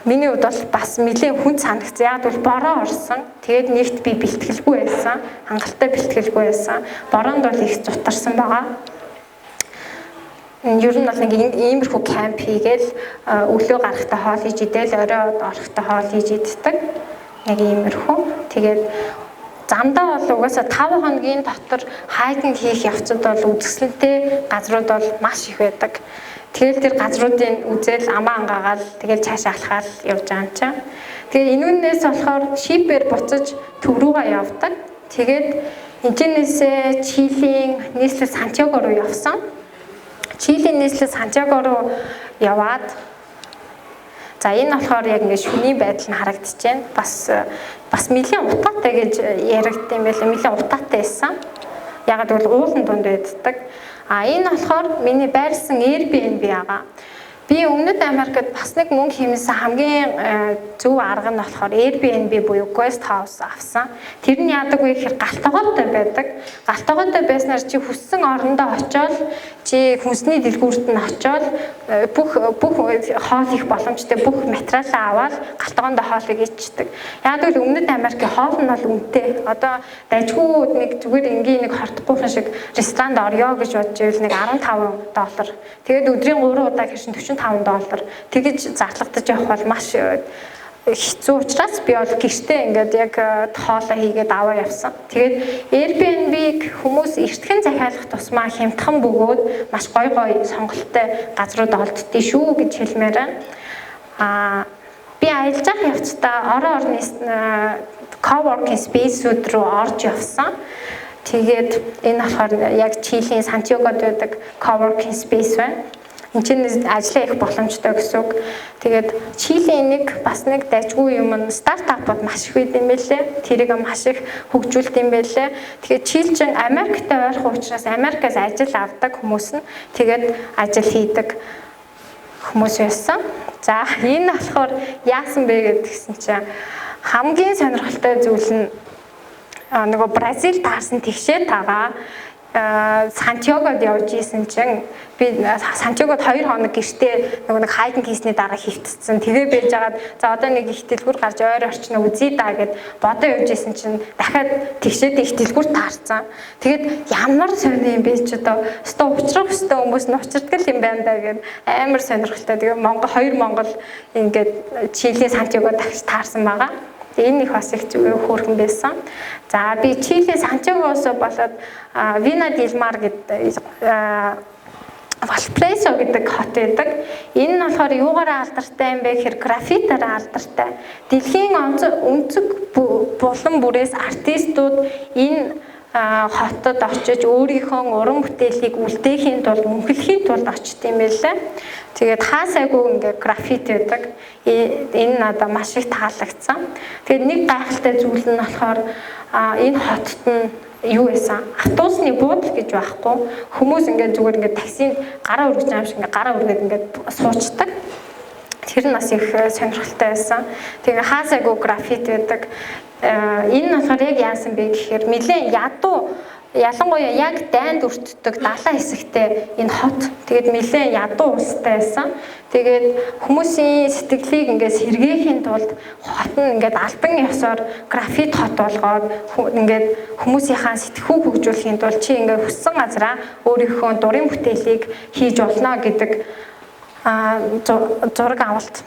Миний хувьд бол бас нэлээд хүн санагц. Яг бол бороо орсон. Тэгээд нэгт би бэлтгэлгүй байсан. Хангалттай бэлтгэлгүй байсан. Бороонд бол их зутарсан байгаа. Ер нь бол нэг иймэрхүү камп хийгээл өглөө гарахтаа хоол хийж идэл, орой орохдоо хоол хийж иддэг. Нэг иймэрхүү. Тэгээд замдаа бол угаасаа 5 хоногийн дотор хайкинг хийх явцад бол үзэсгэлэнтэй газрууд бол маш их байдаг. Тэгэл тэр газруудын үзэл амаа ангаагаал тэгэл цаашаа алхаал явж байгаа юм чинь. Тэгээ энүүнээс болохоор шипээр буцаж төв рүүгээ явдаг. Тэгээд энэчнээсээ Чилийн нийслэл Сантьяго руу явсан. Чилийн нийслэл Сантьяго руу яваад за энэ болохоор яг ингээд шүний байдал нь харагдаж байна. Бас нэлийн утаатай гэж яригдсан юм байлаа. Нэлийн утаатай байсан. Ягаад гэвэл уулын дунд байддаг. Энэ болохоор миний байрсан Airbnb байгаа. Би Өмнөд Америкт бас нэг мөнгө хэмнэсэн хамгийн зөв арга нь болохоор Airbnb буюу guest house авсан. Тэр нь яадаг вэ гэхээр галтгоотой байдаг. Галтгоотой байснаар чи хүссэн орондоо очиод чи хүнсний дэлгүүрт нь очиод бүх хоол их боломжтой бүх материалаа аваад галтгоондоо хоолыг ичдэг. Яадаг вэ Өмнөд Америкийн хоол нь бол үнэтэй. Одоо дайггүй нэг зүгээр энгийн нэг хортгүйхэн шиг ресторанд орё гэж бодож ивэл нэг $15. Тэгээд өдрийн 3 удаа хэршин $45. Тэгэж зарлагдаж явах бол маш хэцүү учраас би бол гэртээ ингээд яг хоолоо хийгээд аваа явсан. Тэгээд Airbnb-г хүмүүс эртхэн захиалах тусмаа хямдхан бөгөөд маш гой сонголттой газрууд олддгийг шүү гэж хэлмээр байна. Би аялж явах явцдаа орон орны coworking space-үүд рүү орж явсан. Тэгээд энэ болохоор яг Чилийн Сантьягод байдаг coworking space байна. Энд чинь ажиллаа их боломжтой гэсэн үг. Тэгээд Чилийн бас нэг дайггүй юм нь стартапууд маш их байд юм байлээ. Тэрийг маш их хөгжүүлт юм байлээ. Тэгээд Чилчин Америктэй ойрхон учраас Америкаас ажил авдаг хүмүүс нь тэгээд ажил хийдэг хүмүүс байсан. За энэ болохоор яасан бэ гэдгсэн чинь хамгийн сонирхолтой зүйл нь нөгөө Бразил таарсан тэгшээ тагаа Сантьягод явж исэн чинь би Сантьягод 2 хоног гэртээ нэг хайдан хийсний дараа хөвтцсэн. Тэгээ байж байгаад за одоо нэг их дэлгүүр гарч ойр орчно үзье да гэд бодоо явж исэн чинь дахиад тэгшээд их дэлгүүр таарсан. Тэгээд ямар сони юм бэ ч одоо учрах өстой хүмүүс нь учирдаг юм байна да гэд амар сонирхолтой. Тэгээ хоёр Монгол ингээд Чили Сантьягод дахиж таарсан байгаа. Энэ их бас их зүгээр хөөрхөн байсан. За би Чили Сантьягоос болоод Вина дель Мар гэдэг Валпрайсо гэдэг хот байдаг. Энэ нь болохоор юугаараа алдартай юм бэ гэхээр граффитаараа алдартай. Дэлхийн өнцөг булан бүрээс артистууд энэ хотод очиж өөрийнхөө уран бүтээлийг үлдээхийн тулд мөнхлөхийн тулд очт юм байлаа. Тэгээд хаасайгүй ингээ граффит байдаг. Энэ надад маш их таалагдсан. Тэгээд нэг гайхалтай зүйл нь болохоор энэ хотод нь юу байсан? Автобусны буудал гэж байхгүй. Хүмүүс ингээд зүгээр ингээд таксинд гараа өргөж байгаа юм шиг ингээд гараа өргөд ингээд суучдаг. Тэр нь бас их сонирхолтой байсан. Тэгээ хаасайгүй граффит байдаг. Энэ нь болохоор яг яасан бэ гэхээр нэлээд ядуу ялангуяа яг дайнд өртдөг далайн хэсэгтээ энэ хот тэгээд нэлээд ядуу улстай байсан. Тэгээд хүмүүсийн сэтгэлийг ингээд сэргээхийн тулд хот нь ингээд албан ёсоор граффит хот болгоод ингээд хүмүүсийнхаа сэтгхүү хөгжүүлэхийн тулд чи ингээд хүссэн газараа өөрийнхөө дурын бүтээлийг хийж болно гэдэг зураг авалт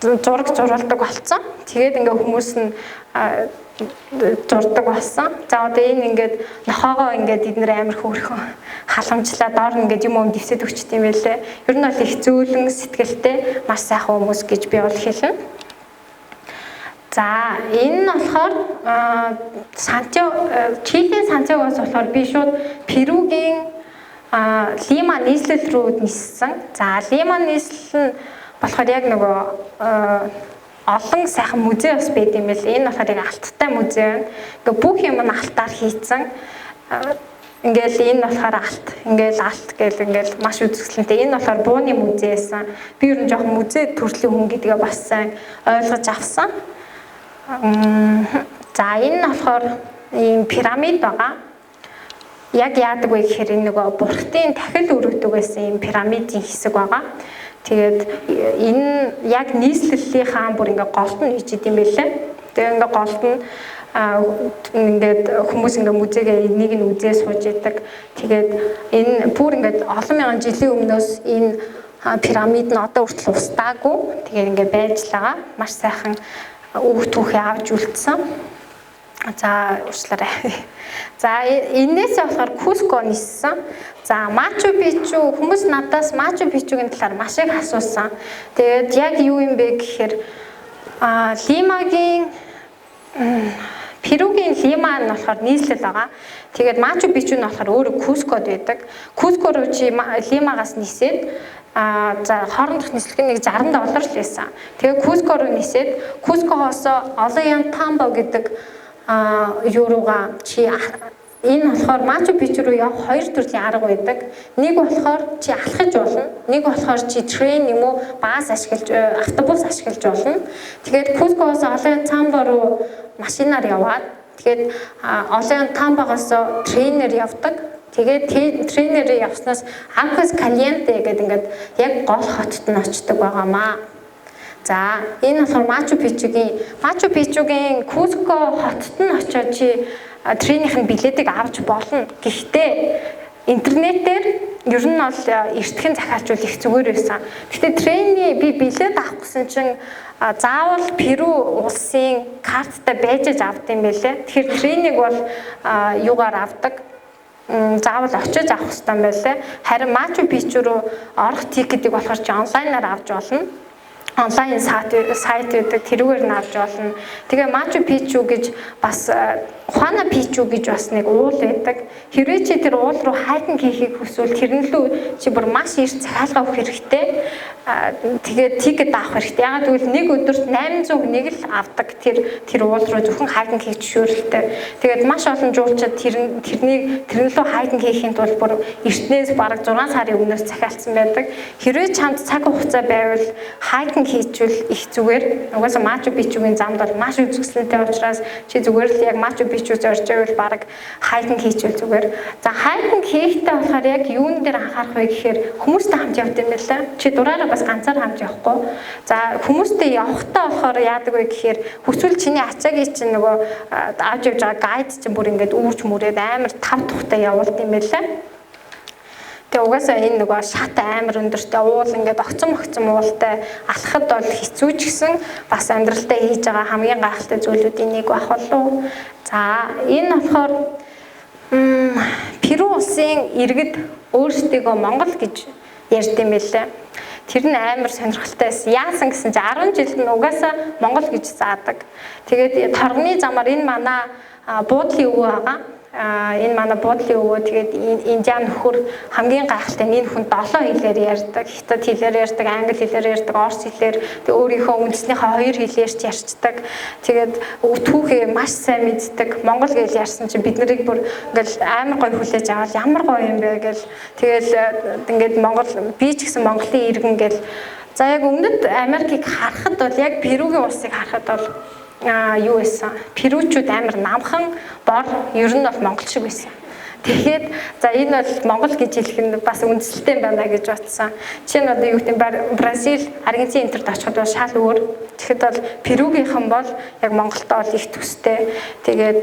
зуралдаг болсон. Тэгээд ингээд хүмүүс нь зурдаг болсон. За одоо энэ ингээд нохоогоо ингээд эднэр амар хөөрхөн халамжлаа доор ингээд юм дэвсэд өгчт юм байлээ. Ер нь бол их зөөлөн сэтгэлтэй маш сайхан хүмүүс гэж би бол хэлнэ. За энэ нь болохоор Чилийн Сантьягоос болохоор би шууд Перугийн Лима нийслэл рүү ниссэн. За Лима нийслэл нь болохоор яг нөгөө олон сайхан музей бас байд юм байл. Энэ болохоор яг алттай музей байна. Ингээ бүх юм нь алтаар хийцэн. Ингээл энэ болохоор алт. Ингээл алт гэл ингээл маш үзэсгэлэнтэй. Энэ болохоор бууны музей байсан. Би ер нь жоохон музей төрлийн хүн гэдгээ бас сайн ойлгож авсан. За энэ нь болохоор ийм пирамид байгаа. Яг яадаг вэ гэхээр энэ нөгөө бурхтын дахил өргөдөг байсан ийм пирамидын хэсэг байгаа. Тэгээд энэ яг нийслэлийнхаа бүр ингээ голд нь хийж идэм байлээ. Тэгээд ингээ голд нь ингээд хүмүүс ингээ музейгээ энийг нь үзээ сууж идэг. Тэгээд энэ бүр ингээ олон мянган жилийн өмнөөс энэ пирамид нь одоо хүртэл устдаагүй. Тэгээд ингээ байж л байгаа. Маш сайхан үг түүхээ авч үлдсэн. За уучлаарай. За энээс болохоор Куско ниссэн. За Мачу Пичу хүмүүс надаас Мачу Пичугийн талаар маш их асуусан. Тэгээд яг юу юм бэ гэхээр Лимагийн Перугийн Лима нь болохоор нийслэл байгаа. Тэгээд Мачу Пичу нь болохоор өөрөө Кускод байдаг. Куско руу чи Лимагаас нисээд за хоорондох нислэг нэг $60 л байсан. Тэгээд Куско руу нисээд Кускогоос Олоянтамбо гэдэг юурууга чи энэ болохоор Мачу Пичу руу явах хоёр төрлийн арга байдаг. Нэг болохоор чи алхаж болно. Нэг болохоор чи трейн юм уу баас ашиглаж автобус ашиглаж болно. Тэгээд Кускогоос Олоянтамбо руу машинаар яваад тэгээд Олоянтамбогоос трейнер явдаг. Тэгээд трейнерээр явснаас Aguas Caliente гэдэг ингээд яг гол хотод нь очдог байгаамаа. За энэ болохоор Мачу Пичугийн Куско хотод нь очиод чи тренингийн билетийг авч болно. Гэхдээ интернетээр ер нь бол эртхэн захиалжуул их зүгээр байсан. Гэхдээ тренинг би билет авах гэсэн чинь заавал Перу улсын карттай байж авд юм байлээ. Тэгэхээр тренинг бол юугаар авдаг? Заавал очиж авах хэрэгтэй юм байлээ. Харин Мачу Пичу руу орох тикетийг болохоор чи онлайнаар авч болно. Онлайн сайт байдаг тэрүүгээр нь авч болно. Тэгээ Мачу Пичу гэж бас Хуана Пичу гэж бас нэг уул байдаг. Хэрвээ чи тэр уул руу хайдан хийхийг хүсвэл тэрнлүү чи бүр маш их захиалга өгөх хэрэгтэй. Тэгээд тикет авах хэрэгтэй. Ягаад гэвэл нэг өдөрт 801 л авдаг тэр уул руу зөвхөн хайдан хийх зөвшөөрлөлтэй. Тэгээд маш олон жуулчид тэрнлүү хайдан хийхийн тулд бүр эртнээс бараг 6 сарын өмнөөс захиалсан байдаг. Хэрвээ чамд цаг хугацаа байвал хайдан хийчихвэл их зүгээр. Угаасаа Мачу Пичугийн замд бол маш үзэсгэлэнтэй учраас чи зүгээр л яг Мачу Picchu зорж байвал баг хайкинг хийчихвэл зүгээр. За хайкинг хийхдээ болохоор яг юун дээр анхаарах вэ гэхээр хүмүүстэй хамт явд юм байлаа. Чи дураараа бас ганцаар хамт явахгүй. За хүмүүстэй явахдаа болохоор яадаг вэ гэхээр хүсвэл чиний ачаагийн чинь нөгөө авч явж байгаа гайд чинь бүр ингээд үүрч мүрээд амар тав тухтай явуулд юм байлаа. Тэгээ угаасаа энэ нөгөө шат амар өндөртэй уул ингээд огцом уултай алхахад бол хэцүү ч гэсэн бас амьдралтаа хийж байгаа хамгийн гайхалтай зүйлүүдийн нэг байх болов. За энэ болохоор Перу улсын иргэд өөрсдийгөө Монгол гэж ярьд юм байлаа. Тэр нь амар сонирхолтой байсан. Яасан гэсэн чи 10 жилд нь угаасаа Монгол гэж заадаг. Тэгээд торгоны замаар энэ манай буудлын өвөө байгаа. Энэ манай буудлын өвөө тэгээд индиан нөхөр хамгийн гайхалтай энэ хүн 7 хэлээр ярьдаг. Хятад хэлээр ярьдаг, англи хэлээр ярьдаг, орос хэлээр тэгээд өөрийнхөө үндэснийхээ 2 хэлээр ч ярьцдаг. Тэгээд түүхээ маш сайн мэддэг. Монгол гэж ярьсан чинь бид нарыг бүр ингээл амар гоё хүлээж аваад ямар гоё юм бэ гэл. Тэгэл ингээд Монгол би ч гэсэн Монголын иргэн гэл. За яг өмнөд Америкийг харахад бол яг Перугийн улсыг харахад бол юу байсан? Перучууд амар намхан бор ер нь бол монгол шиг байсан. Тэгээд за энэ бол монгол гэж хэлэх нь бас үндэслэлтэй байна гэж бодсон. Жишээ нь одоо юу гэдэг нь Бразил, Аргентин энтерд очиход бол шал өөр. Тэгэхэд бол Перугийнхан бол яг Монголтой бол их төстэй. Тэгээд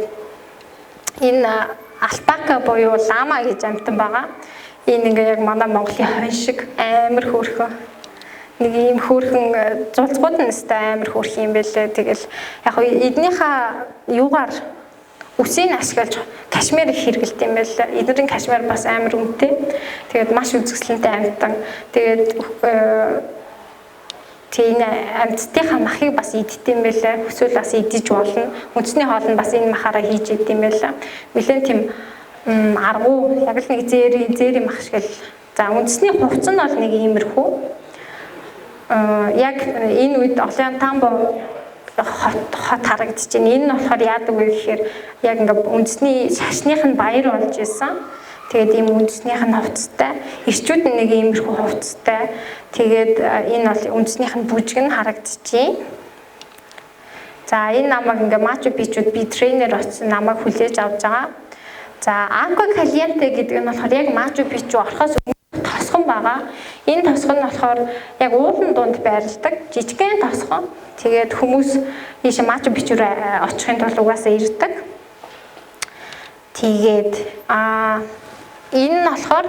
энэ альпака буюу лама гэж амтан байгаа. Энэ ингээ яг манай Монголын хонь шиг амар хөөрхөн нэг ийм хөөрхөн зулцгууд нь өстэй амар хөөрх юм байлээ. Тэгэл яг эднийхээ юугаар үсийг ашиглаж кашмир их хэрэгэлт юм байлаа. Эднэрийн кашмир бас амар үнэтэй. Тэгээд маш үзэсгэлэнтэй амтан. Тэгээд тийм амьдтынхаа махыг бас иддэм юм байлаа. Эсвэл бас идэж болно. Үндэсний хоол нь бас энэ махаараа хийж идэм юм байлаа. Нэлээд тийм аргу яг л нэг зээри мах шиг л. За үндэсний хувцас нь бол нэг иймэрхүү. Яг энэ үед Олонтамбо хот харагдаж байна. Энэ нь болохоор яадаг вэ гэхээр яг ингээ үндэсний шашных нь баяр болж исэн. Тэгээд ийм үндэснийх нь хувцастай, ирчүүд нэг иймэрхүү хувцастай. Тэгээд энэ бол үндэснийх нь бүжиг нь харагдаж байна. За энэ намайг ингээ Мачу Пичуд би тренер очсон намайг хүлээж авч байгаа. За Аква Кальенте гэдэг нь болохоор яг Мачу Пичу орохоос тосгон байгаа. Энэ тосгон нь болохоор яг уулын дунд байрладаг жижигхэн тосгон. Тэгээд хүмүүс ийш Мачу Пичу руу очихын тулд угаасаа ирдэг. Тэгээд энэ нь болохоор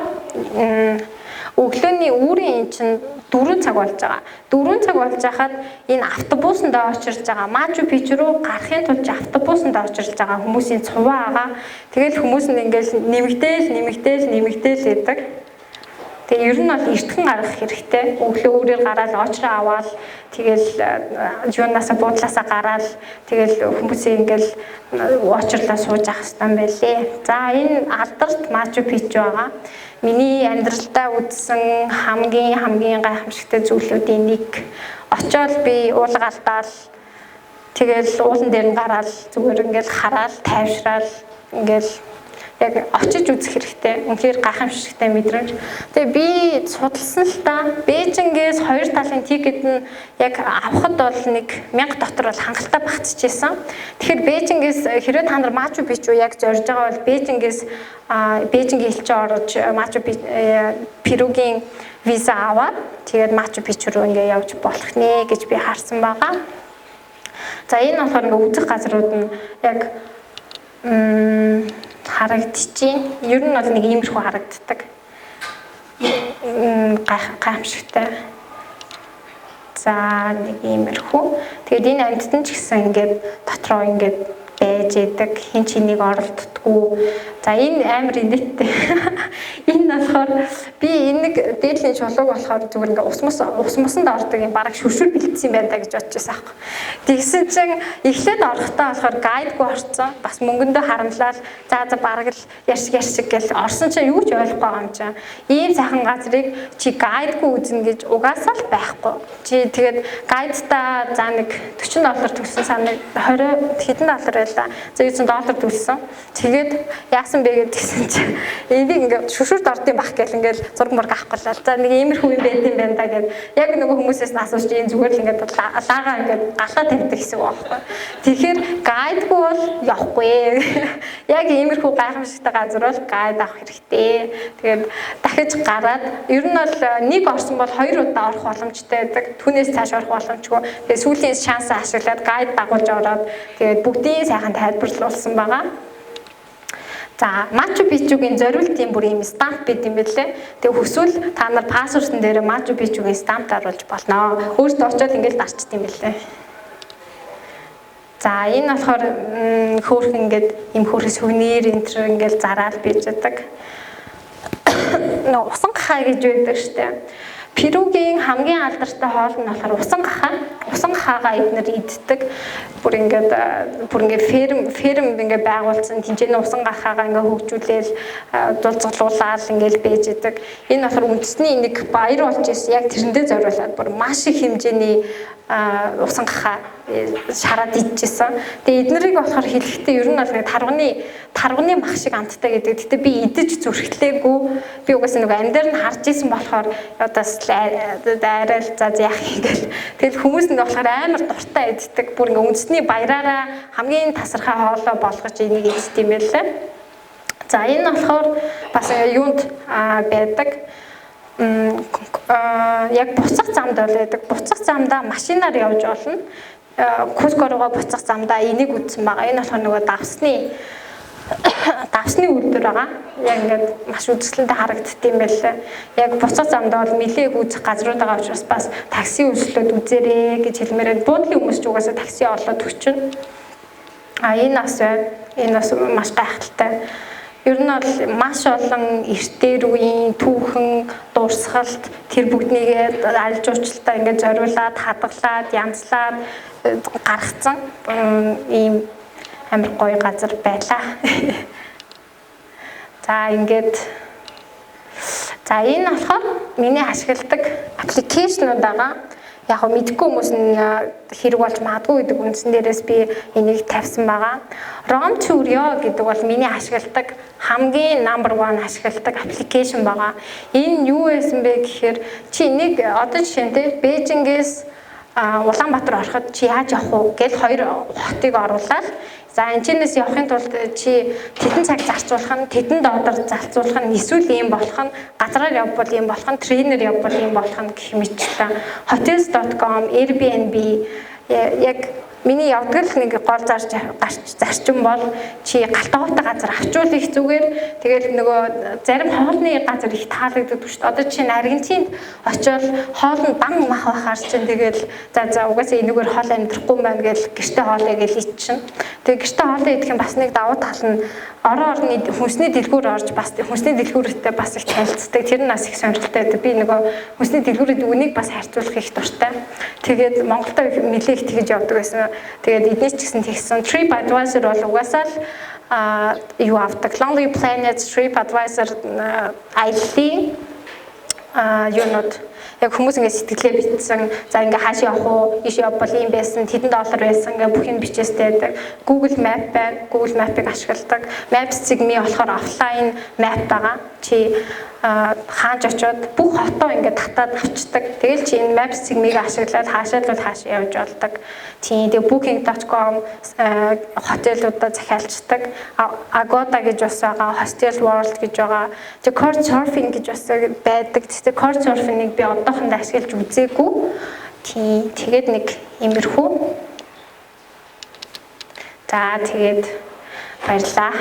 өглөөний үүрийн эн чинь 4 цаг болж байгаа. 4 цаг болж байхад энэ автобусанд очирж байгаа. Мачу Пичу руу гарахын тулд автобусанд очирж байгаа хүмүүсийн цуваа байгаа. Тэгэл хүмүүс нь ингээл нэмэгдээл гэдэг. Тэгээ ер нь бол эртхэн гаргах хэрэгтэй. Өглөө өөрөөр гараад очроо аваад тэгэл юунаасаа буудлаасаа гараад тэгэл хүмүүсийн ингээл очрлоо сууж ах хэвээр байлээ. За энэ алдарт Мачу Пичу байгаа. Миний амьдралдаа үзсэн хамгийн гайхамшигтай зүйлүүдийн нэг. Очоод би уулга алдаал тэгэл уулан дээр нь гараад зүгээр ингээл хараад тайвшраал ингээл яг очиж үзэх хэрэгтэй. Үнэхээр гайхамшигтай мэдрэмж. Тэгээ би судалсан л та Бээжингээс 2 талын тикет нь яг авахд бол нэг 1000 дотор бол хангалттай багтчихжээ. Тэгэхээр Бээжингээс хэрвээ та нар Мачу Пичу яг зорж байгаа бол Бээжингээс Бээжингийн элчин орж Мачу Перугийн виза аваад тэгээд Мачу Пичу руу ингээ явж болох нэ гэж би харсан байгаа. За энэ болохоор ингээ үзэх газрууд нь яг харагдчихээн. Ер нь бол нэг иймэрхүү харагддаг. Гайхамшигтай. За нэг иймэрхүү. Тэгээд энэ амьтдан ч гэсэн ингээд дотроо ингээд байж идэг, хин чинийг оролддоггүй. За энэ амар инээдтэй. Энэ болохоор би энэ нэг дээдлийн чулууг болохоор зүгээр ингээ ус мусанд ордог юм бараг шүршүр бэлдсэн юм байна да гэж бодож байсан аахгүй. Тэгсэн чинь эхлээд орохдоо болохоор гайдгүй орсон. Бас мөнгөндөө харамлал за бараг л яршиг гэл орсон чинь юу ч ойлгохгүй байгаа юм чинь. Ийм сайхан газрыг чи гайдгүй үзнэ гэж угаасаа л байхгүй. Чи тэгээд гайдтаа за нэг $40 төгсөн санаа $20 хэдэн доллар байла. За юу ч доллар төлсөн. Тэгээд яасан бэ гэдгийгсэн чинь энийг ингээд шүшүрт ордын бах гэл ингээд зураг мураг авахгүй л. За нэг иймэрхүү юм байт юм байна да гэд яг нөгөө хүмүүсээс нь асууж энэ зүгээр л ингээд лаагаа ингээд галаа тавьдаг гэсэн үг байхгүй. Тэгэхээр гайдгүй бол явахгүй. Яг иймэрхүү гайхамшигтай газар бол гайд авах хэрэгтэй. Тэгээд дахиж гараад ер нь бол нэг орсон бол 2 удаа орох боломжтой байдаг. Түүнээс цааш орох боломжгүй. Тэгээд сүүлийн шансаа ашиглаад гайд дагуулж ороод тэгээд бүгдийн сайхан тайлбарлуулсан байгаа. За, Мачу Пичугийн зориултын бүр ийм стамп байт юм бэлээ. Тэгээ хүсвэл та нар пассвортын дээр Мачу Пичугийн стамп даруулж болно. Өөртөө очиод ингээд дарчт юм бэлээ. За, энэ болохоор хөөх ингээд ийм хөөх сүвнир энтер ингээд зараал бийж байдаг. Нөө усан гахаа гэж байдаг штэ. Перугийн хамгийн алдартай хоол нь болохоор усан гахаа. Усан гахаагаа эднэр иддэг. Бүр ингээд ферм ингээд байгуулсан тэнцэнэ усан гахаагаа ингээд хөгжүүлээл дулцуулаад ингээд бэж идэг. Энэ болохоор үндэсний нэг баяр болж ирсэн. Яг тэрэндээ зориулаад бүр маш их хэмжээний усан гахаа шараад идчихсэн. Тэгээ эднэрийг болохоор хэлэхдээ ер нь бол тарганы мах шиг амттай гэдэг. Гэтэ би идэж зүрхлээгүй. Би угаасаа нэг амьдаар нь харж исэн болохоор одоос арай л за яах юм гээл. Тэгэл хүмүүс нь болохоор амар дуртай иддэг. Бүр ингээ үндэсний баяраараа хамгийн тасархай хоолой болгож энийг иддэг юм байлаа. За энэ болохоор бас юунд байдаг. Яг буцах замд байдаг. Буцах замдаа машинаар явж болно. Куско руугаа буцах замдаа энийг үзсэн байгаа. Энэ болохоор нөгөө давсны үйлдвэр байгаа. Яг ингээд маш үзэсгэлэнтэй харагддаг юм байлаа. Яг буцах замд бол нэлээд үзэх газрууд байгаа учраас бас такси үйлчлүүд үзээрэй гэж хэлмээрээ буудлын хүмүүс ч угаасаа такси олоод өчнө. Энэ бас маш гайхалтай. Ер нь бол маш олон эртээр үеийн түүхэн, дурсгалт тэр бүгднийг аль жуулчлалтаа ингээд зориулаад, хадгалаад, янзлаад гаргацсан ийм амар гоё газар байлаа. За ингээд энэ болохоор миний ашигладаг аппликейшнууд байгаа. Яг нь мэдгүй хүмүүс нь хэрэг болж магадгүй гэдэг үндсэн дээрээс би энийг тавьсан байгаа. Rom2Rio гэдэг бол миний ашигладаг хамгийн number 1 ашигладаг аппликейшн байгаа. Энэ юу байсан бэ гэхээр чи энийг одоо жишээлбэл Бээжингээс Улаанбаатар ороход чи яаж явах вэ гэж 2 хотыг оруулаад за энэчнээс явахын тулд чи тэдэн цаг зарцуулах нь, тэдэн доодар залцуулах нь, эсвэл ийм болох нь, газраар явбал ийм болох нь, тренер явбал ийм болох нь гэх мэтчлэн hotels.com, Airbnb яг миний явдаг л нэг гол зарчим бол чи галтгоотой газар авчвал их зүгээр. Тэгэл нөгөө зарим хоолны газар их таалагддаг шүү дээ. Одоо чинь Аргентинд очиод хоол нь дан мах байхаар чинь тэгэл за угаасаа энэгээр хоол амьдрахгүй юм байна гэж гэртээ хоолой гэж иччин. Тэгээ гэртээ хоолой идэх юм бас нэг давуу тал нь орны хүнсний дэлгүүр орж бас хүнсний дэлгүүртэй бас их танилцдаг. Тэр нь бас их сонирхолтой байдаг. Би нөгөө хүнсний дэлгүүрийн үнийг бас харьцуулах их дуртай. Тэгээд Монголд нэлээд их тэгж явдаг байсан. Тэгээд эднээс ч гэсэн тэгсэн. TripAdvisor бол угаасаа л юу авдаг. Lonely Planet, TripAdvisor аяллаа юунууд яг хүмүүс ингэ сэтгэлээ битсэн. За ингээ хааш явах уу? Ийш явбал ийм байсан. Тэдэн доллар байсан. Ингээ бүх юм бичээстэй байдаг. Google Map байна. Google Map-ыг ашигладаг. Maps цэгмээ болохоор офлайн map байгаа. Чи хааж очиод бүх хотоо ингээ татаад авчдаг. Тэгэл чи энэ Maps цэгмийг ашиглаад хаашаа л хаашаа явж болдог. Тийм тэгээ booking.com хотелуудаа захиалцдаг. Agoda гэж бас байгаа. Hostel World гэж байгаа. Тэгээ Couchsurfing гэж бас байдаг. Тэгээ Couchsurfing-ыг би одоохондоо ашиглаж үзээгүй. Тийм тэгээд нэг иймэрхүү. За тэгээд баярлаа.